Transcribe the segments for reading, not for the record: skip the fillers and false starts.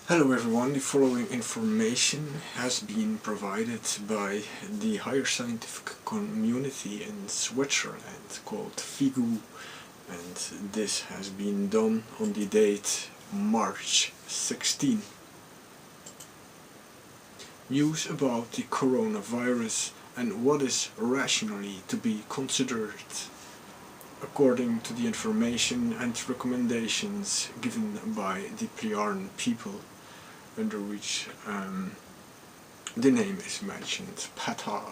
Hello everyone, the following information has been provided by the higher scientific community in Switzerland called FIGU, and this has been done on the date March 16. News about the coronavirus and what is rationally to be considered according to the information and recommendations given by the Pliarn people, under which the name is mentioned, Patha.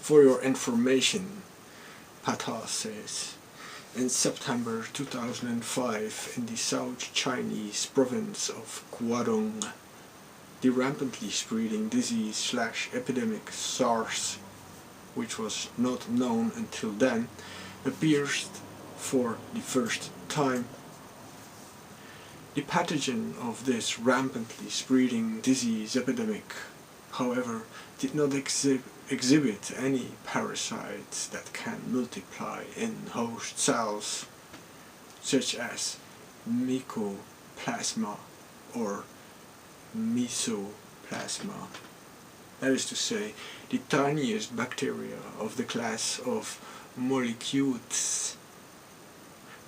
For your information, Patha says, in September 2005 in the South Chinese province of Guangdong, the rampantly spreading disease/epidemic SARS, which was not known until then, appears for the first time. The pathogen of this rampantly spreading disease epidemic, however, did not exhibit any parasites that can multiply in host cells, such as mycoplasma or mesoplasma. That is to say, the tiniest bacteria of the class of mollicutes,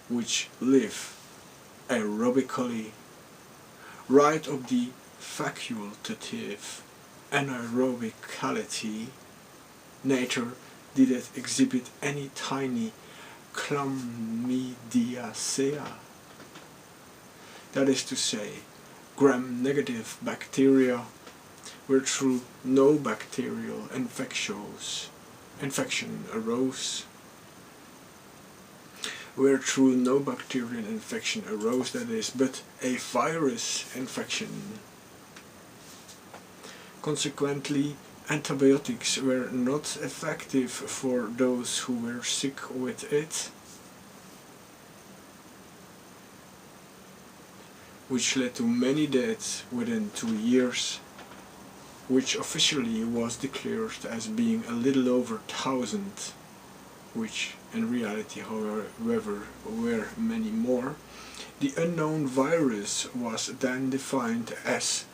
which live aerobically, right of the facultative anaerobicality. Nature didn't exhibit any tiny chlamydiaceae, that is to say, gram-negative bacteria, where through no bacterial infection arose. That is, but a virus infection. Consequently, antibiotics were not effective for those who were sick with it, which led to many deaths within 2 years, which officially was declared as being a little over 1,000, which in reality, however, were many more. The unknown virus was then defined as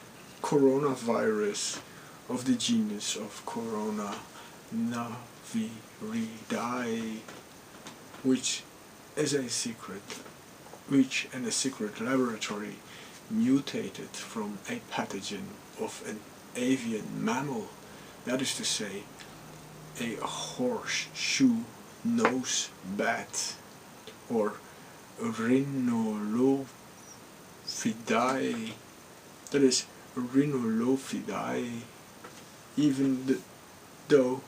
coronavirus of the genus of Coronaviridae, which in a secret laboratory mutated from a pathogen of an avian mammal, that is to say, a horseshoe-nose bat, or Rhinolophidae, that is, Rhinolophidae, even though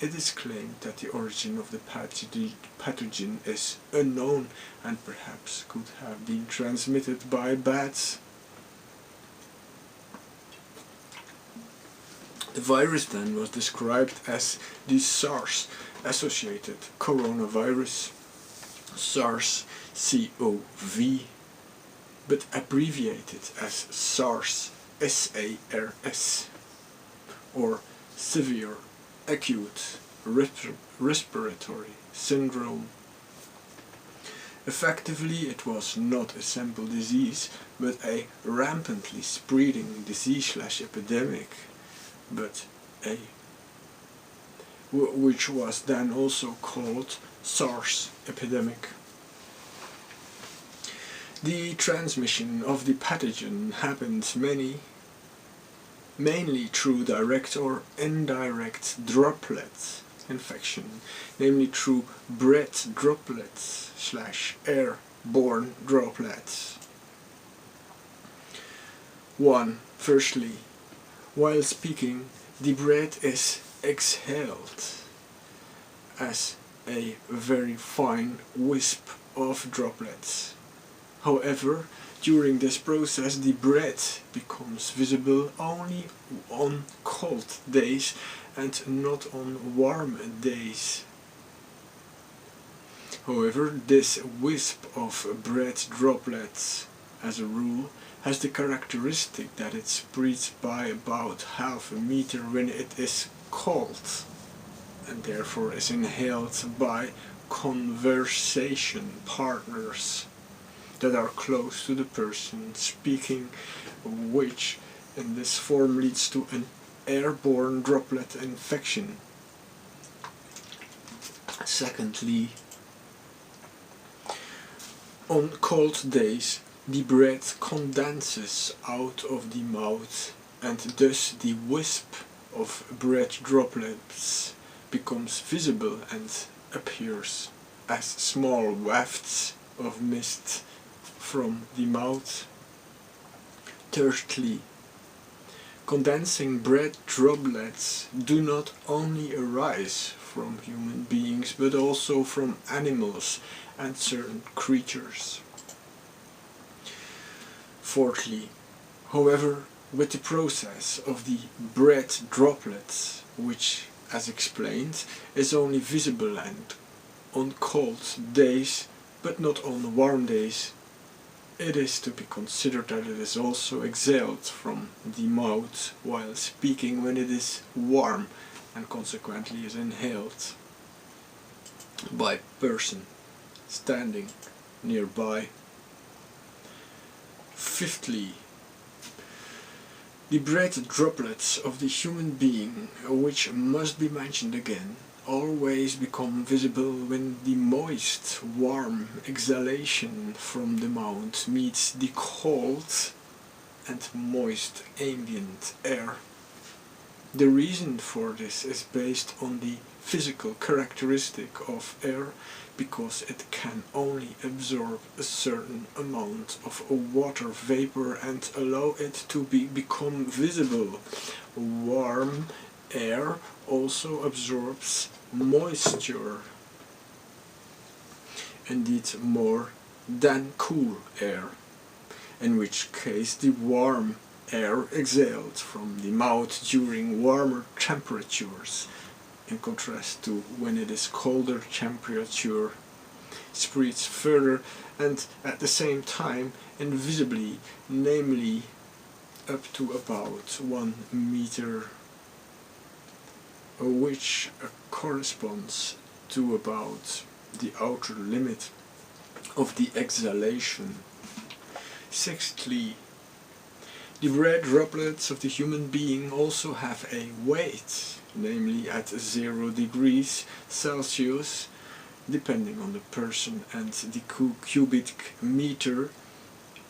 it is claimed that the origin of the pathogen is unknown and perhaps could have been transmitted by bats. The virus then was described as the SARS-associated coronavirus, SARS-CoV, but abbreviated as SARS, SARS, or Severe Acute Respiratory Syndrome. Effectively, it was not a simple disease, but a rampantly spreading disease/epidemic, which was then also called SARS epidemic. The transmission of the pathogen happened mainly through direct or indirect droplet infection, namely through breath droplets/airborne droplets. 1. Firstly, while speaking, the breath is exhaled as a very fine wisp of droplets. However, during this process, the breath becomes visible only on cold days and not on warm days. However, this wisp of breath droplets, as a rule, has the characteristic that it spreads by about half a meter when it is cold, and therefore is inhaled by conversation partners. that are close to the person speaking, which in this form leads to an airborne droplet infection. Secondly, on cold days, the breath condenses out of the mouth, and thus the wisp of breath droplets becomes visible and appears as small wafts of mist from the mouth. Thirdly, condensing breath droplets do not only arise from human beings but also from animals and certain creatures. Fourthly, however, with the process of the breath droplets, which, as explained, is only visible and on cold days but not on warm days, it is to be considered that it is also exhaled from the mouth while speaking when it is warm, and consequently is inhaled by a person standing nearby. Fifthly, the breath droplets of the human being, which must be mentioned again, always become visible when the moist, warm exhalation from the mouth meets the cold and moist ambient air. The reason for this is based on the physical characteristic of air, because it can only absorb a certain amount of water vapor and allow it to become visible. Warm air also absorbs moisture, indeed more than cool air, in which case the warm air exhaled from the mouth during warmer temperatures, in contrast to when it is colder temperature, spreads further and at the same time invisibly, namely up to about 1 meter, which corresponds to about the outer limit of the exhalation. Sixthly, the breath droplets of the human being also have a weight, namely at 0 degrees Celsius, depending on the person and the cubic meter,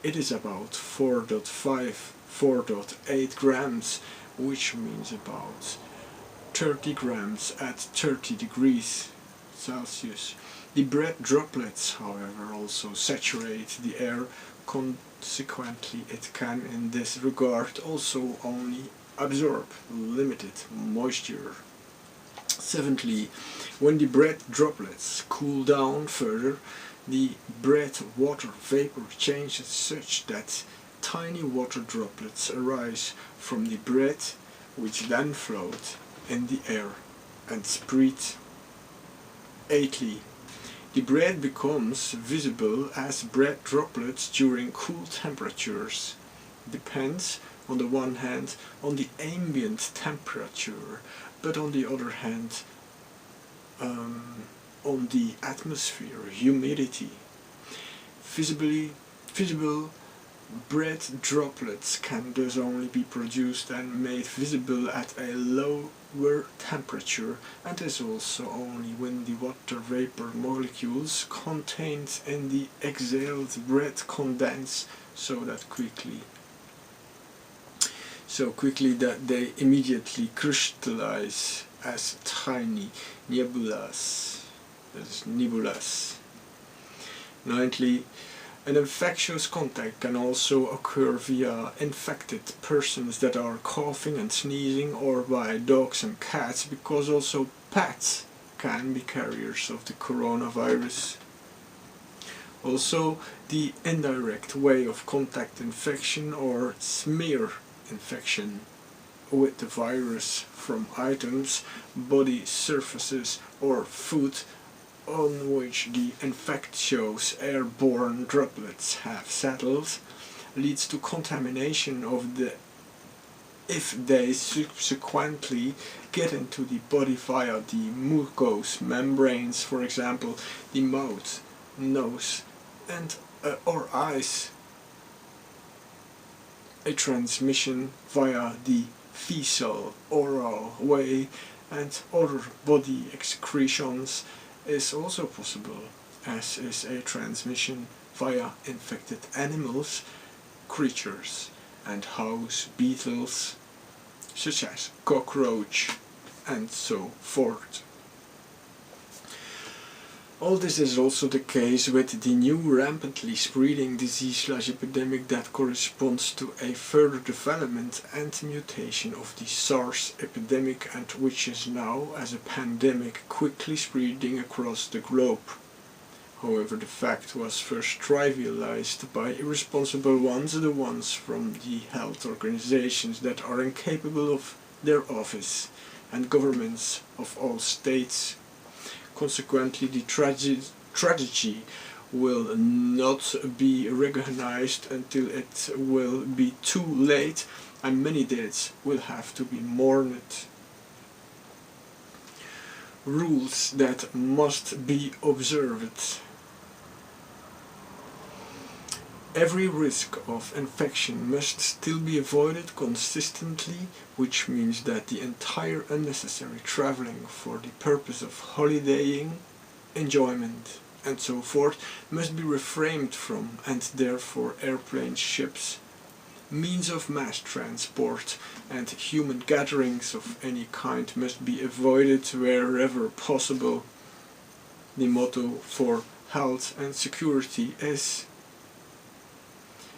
it is about 4.8 grams, which means about 30 grams at 30 degrees Celsius. The breath droplets, however, also saturate the air. Consequently, it can in this regard also only absorb limited moisture. Seventhly, when the breath droplets cool down further, the breath water vapor changes such that tiny water droplets arise from the breath, which then float in the air and spread. Eighthly, the breath becomes visible as breath droplets during cool temperatures. Depends, on the one hand, on the ambient temperature, but on the other hand, on the atmosphere, humidity. Visible breath droplets can thus only be produced and made visible at a lower temperature, and is also only when the water vapor molecules contained in the exhaled breath condense so quickly that they immediately crystallize as tiny nebulas. That is nebulas. Ninthly, an infectious contact can also occur via infected persons that are coughing and sneezing, or by dogs and cats, because also pets can be carriers of the coronavirus. Also, the indirect way of contact infection or smear infection with the virus from items, body surfaces or food on which the infectious airborne droplets have settled, leads to contamination of the if they subsequently get into the body via the mucous membranes, for example the mouth, nose and or eyes, a transmission via the fecal oral way and other body excretions is also possible, as is a transmission via infected animals, creatures and house beetles such as cockroach and so forth. All this is also the case with the new rampantly spreading disease/epidemic that corresponds to a further development and mutation of the SARS epidemic, and which is now, as a pandemic, quickly spreading across the globe. However, the fact was first trivialized by irresponsible ones, the ones from the health organizations that are incapable of their office, and governments of all states. Consequently, the tragedy will not be recognized until it will be too late, and many deaths will have to be mourned. Rules that must be observed. Every risk of infection must still be avoided consistently, which means that the entire unnecessary traveling for the purpose of holidaying, enjoyment, and so forth must be refrained from, and therefore airplanes, ships, means of mass transport, and human gatherings of any kind must be avoided wherever possible. The motto for health and security is: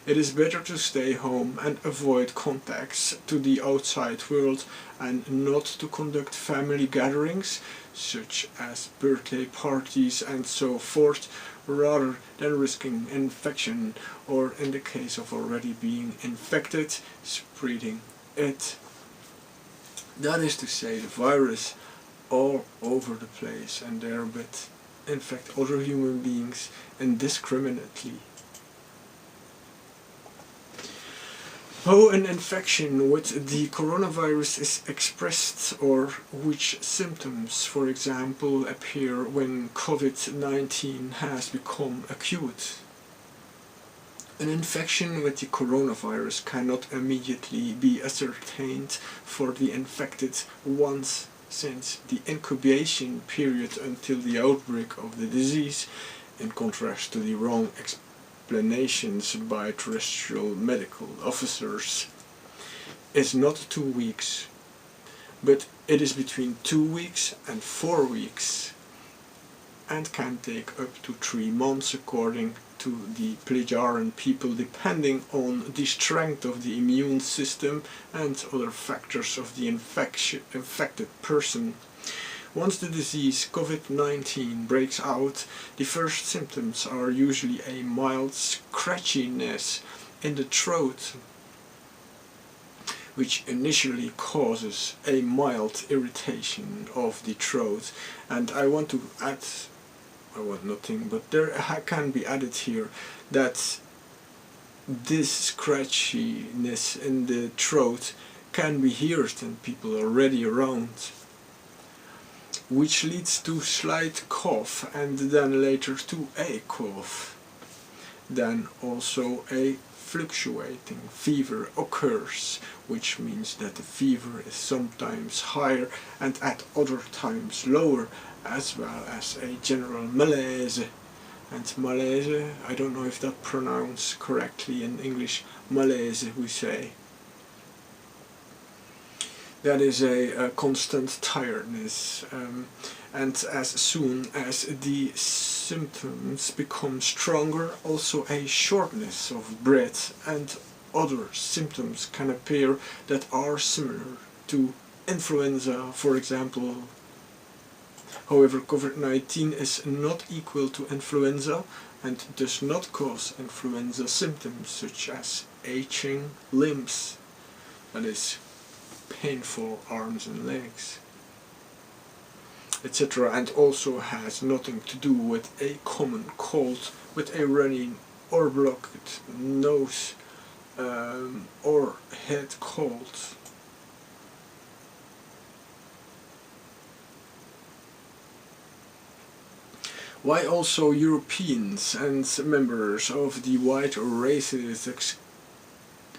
it is better to stay home and avoid contacts to the outside world and not to conduct family gatherings, such as birthday parties and so forth, rather than risking infection, or in the case of already being infected, spreading it. That is to say, the virus all over the place and thereby infect other human beings indiscriminately. How an infection with the coronavirus is expressed, or which symptoms, for example, appear when COVID-19 has become acute. An infection with the coronavirus cannot immediately be ascertained for the infected ones, since the incubation period until the outbreak of the disease, in contrast to the wrong explanations by terrestrial medical officers, is not 2 weeks, but it is between 2 weeks and 4 weeks, and can take up to 3 months according to the Plejaran people, depending on the strength of the immune system and other factors of the infected person. Once the disease COVID-19 breaks out, the first symptoms are usually a mild scratchiness in the throat, which initially causes a mild irritation of the throat. And I want nothing, but there can be added here that this scratchiness in the throat can be heard and people already around, which leads to slight cough and then later to a cough. Then also a fluctuating fever occurs, which means that the fever is sometimes higher and at other times lower, as well as a general malaise. And malaise, I don't know if that pronounced correctly in English, malaise we say. That is a constant tiredness, and as soon as the symptoms become stronger, also a shortness of breath and other symptoms can appear that are similar to influenza, for example. However, COVID-19 is not equal to influenza and does not cause influenza symptoms such as aching limbs, that is, painful arms and legs, etc., and also has nothing to do with a common cold with a runny or blocked nose or head cold. Why also Europeans and members of the white races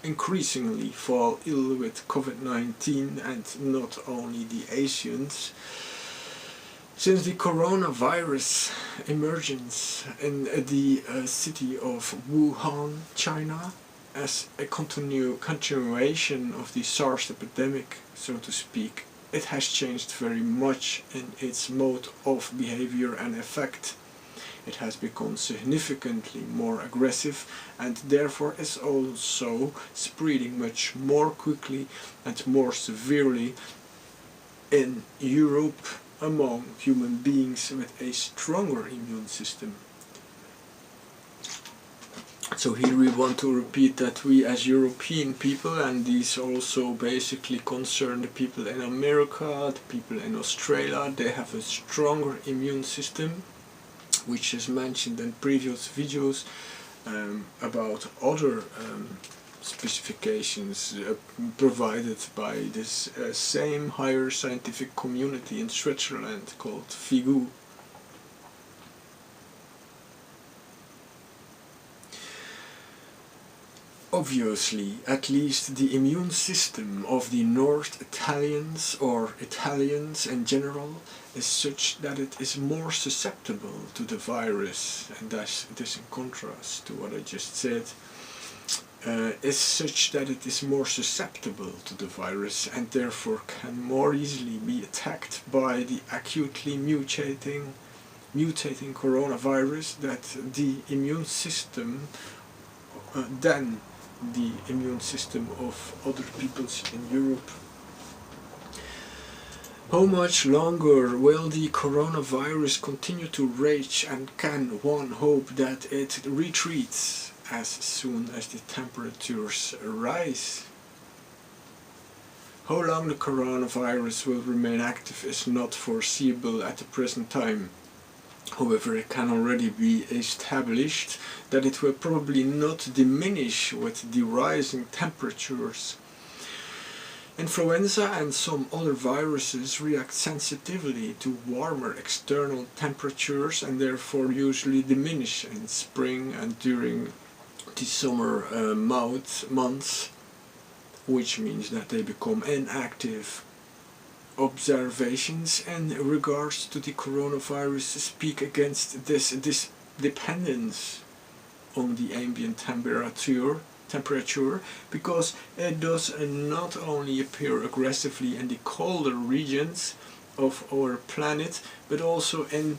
increasingly fall ill with COVID-19, and not only the Asians. Since the coronavirus emergence in the city of Wuhan, China, as a continuation of the SARS epidemic, so to speak, it has changed very much in its mode of behavior and effect. It has become significantly more aggressive, and therefore is also spreading much more quickly and more severely in Europe among human beings with a stronger immune system. So here we want to repeat that we as European people, and these also basically concern the people in America, the people in Australia, they have a stronger immune system, which is mentioned in previous videos about other specifications provided by this same higher scientific community in Switzerland called FIGU. Obviously, at least the immune system of the North Italians, or Italians in general, is such that it is more susceptible to the virus, and thus this in contrast to what I just said, is such that it is more susceptible to the virus and therefore can more easily be attacked by the acutely mutating coronavirus that the immune system than the immune system of other peoples in Europe. How much longer will the coronavirus continue to rage, and can one hope that it retreats as soon as the temperatures rise? How long the coronavirus will remain active is not foreseeable at the present time. However, it can already be established that it will probably not diminish with the rising temperatures. Influenza and some other viruses react sensitively to warmer external temperatures and therefore usually diminish in spring and during the summer months, which means that they become inactive. Observations in regards to the coronavirus speak against this dependence on the ambient temperature, because it does not only appear aggressively in the colder regions of our planet, but also in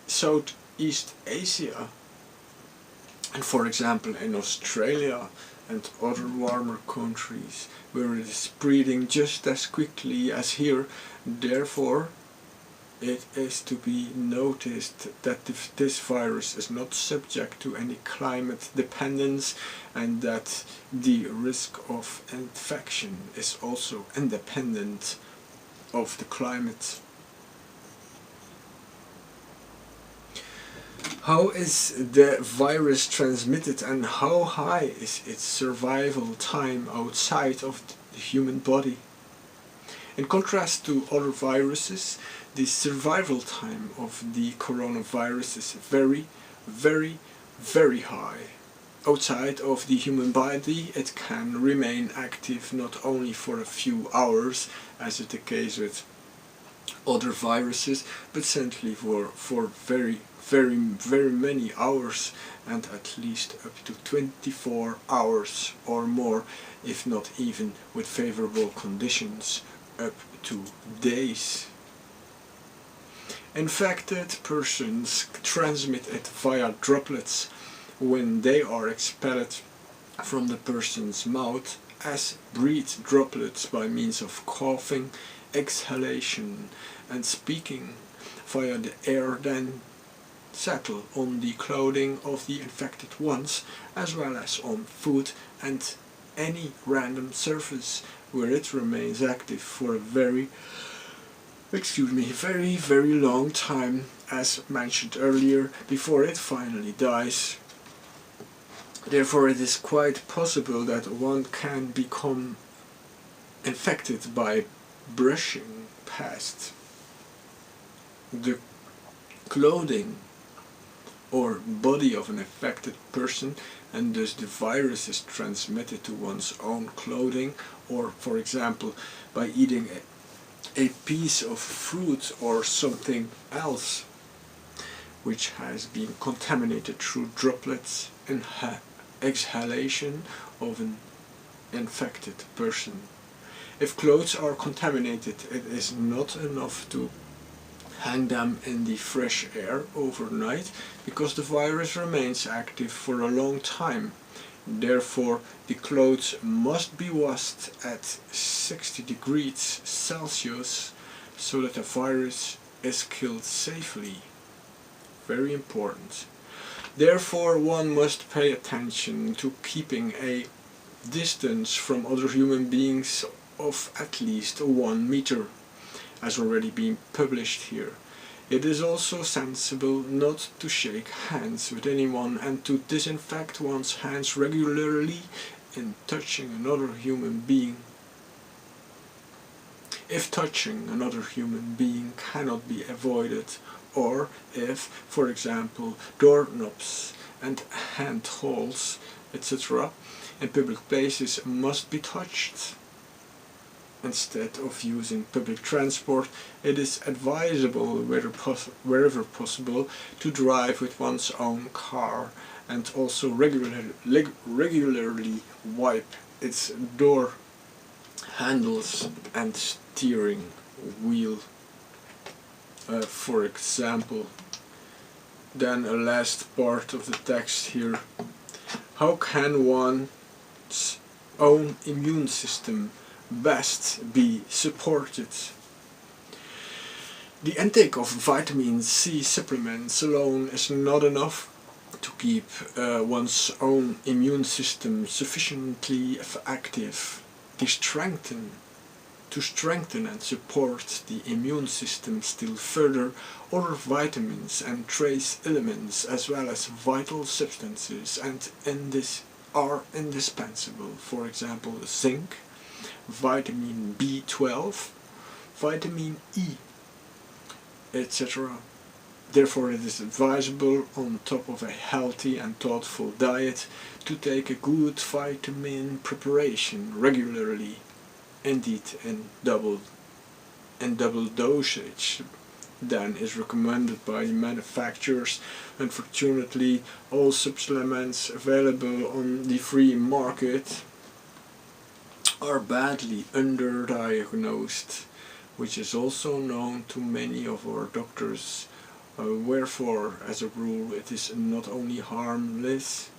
Southeast Asia, and for example in Australia and other warmer countries, where it is spreading just as quickly as here. Therefore, it is to be noticed that this virus is not subject to any climate dependence, and that the risk of infection is also independent of the climate. How is the virus transmitted, and how high is its survival time outside of the human body? In contrast to other viruses, the survival time of the coronavirus is very, very, very high. Outside of the human body, it can remain active not only for a few hours, as is the case with other viruses, but certainly for very, very many hours, and at least up to 24 hours or more, if not even with favorable conditions, up to days. Infected persons transmit it via droplets when they are expelled from the person's mouth as breath droplets by means of coughing, exhalation and speaking via the air, then settle on the clothing of the infected ones, as well as on food and any random surface where it remains active for a very long time, as mentioned earlier, before it finally dies. Therefore, it is quite possible that one can become infected by brushing past the clothing or body of an affected person, and thus the virus is transmitted to one's own clothing, or for example by eating a piece of fruit or something else which has been contaminated through droplets and exhalation of an infected person. If clothes are contaminated, it is not enough to hang them in the fresh air overnight, because the virus remains active for a long time. Therefore, the clothes must be washed at 60 degrees Celsius so that the virus is killed safely. Very important. Therefore, one must pay attention to keeping a distance from other human beings of at least 1 meter, as already been published here. It is also sensible not to shake hands with anyone and to disinfect one's hands regularly in touching another human being. If touching another human being cannot be avoided, or if, for example, doorknobs and handholds, etc., in public places must be touched, instead of using public transport, it is advisable, wherever possible, to drive with one's own car, and also regularly wipe its door handles and steering wheel, for example. Then a last part of the text here. How can one's own immune system best be supported? The intake of vitamin C supplements alone is not enough to keep one's own immune system sufficiently active. To strengthen and support the immune system still further, other vitamins and trace elements as well as vital substances are indispensable. For example, zinc, vitamin B12, vitamin E, etc. Therefore, it is advisable, on top of a healthy and thoughtful diet, to take a good vitamin preparation regularly, indeed in double dosage than is recommended by the manufacturers. Unfortunately, all supplements available on the free market are badly underdiagnosed, which is also known to many of our doctors. Wherefore, as a rule, it is not only harmless,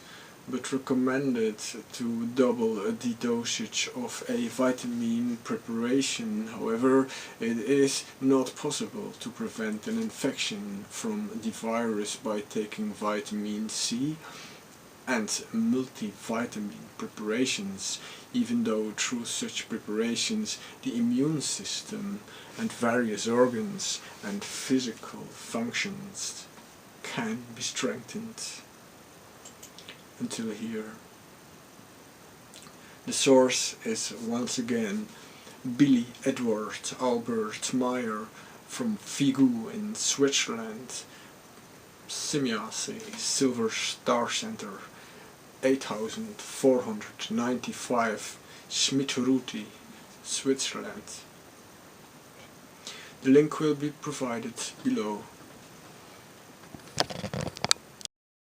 but recommended to double the dosage of a vitamin preparation. However, it is not possible to prevent an infection from the virus by taking vitamin C and multivitamin preparations, even though through such preparations the immune system and various organs and physical functions can be strengthened. Until here. The source is once again Billy Edward Albert Meyer from Vigo in Switzerland, Simiase Silver Star Center, 8495 Schmidt-Ruti, Switzerland. The link will be provided below.